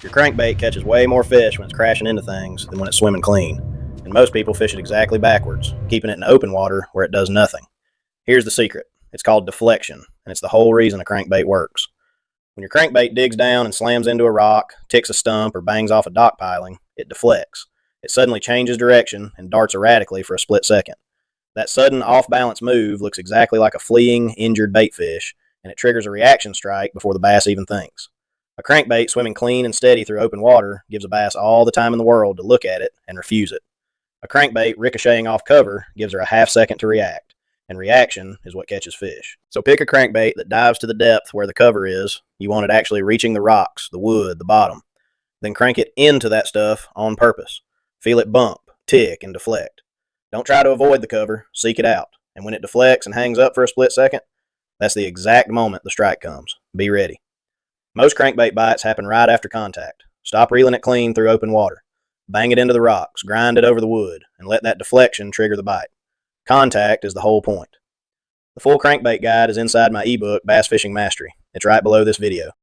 Your crankbait catches way more fish when it's crashing into things than when it's swimming clean, and most people fish it exactly backwards, keeping it in open water where it does nothing. Here's the secret. It's called deflection, and it's the whole reason a crankbait works. When your crankbait digs down and slams into a rock, ticks a stump, or bangs off a dock piling, it deflects. It suddenly changes direction and darts erratically for a split second. That sudden off-balance move looks exactly like a fleeing, injured baitfish, and it triggers a reaction strike before the bass even thinks. A crankbait swimming clean and steady through open water gives a bass all the time in the world to look at it and refuse it. A crankbait ricocheting off cover gives her a half second to react, and reaction is what catches fish. So pick a crankbait that dives to the depth where the cover is. You want it actually reaching the rocks, the wood, the bottom. Then crank it into that stuff on purpose. Feel it bump, tick, and deflect. Don't try to avoid the cover, seek it out. And when it deflects and hangs up for a split second, that's the exact moment the strike comes. Be ready. Most crankbait bites happen right after contact. Stop reeling it clean through open water. Bang it into the rocks, grind it over the wood, and let that deflection trigger the bite. Contact is the whole point. The full crankbait guide is inside my ebook, Bass Fishing Mastery. It's right below this video.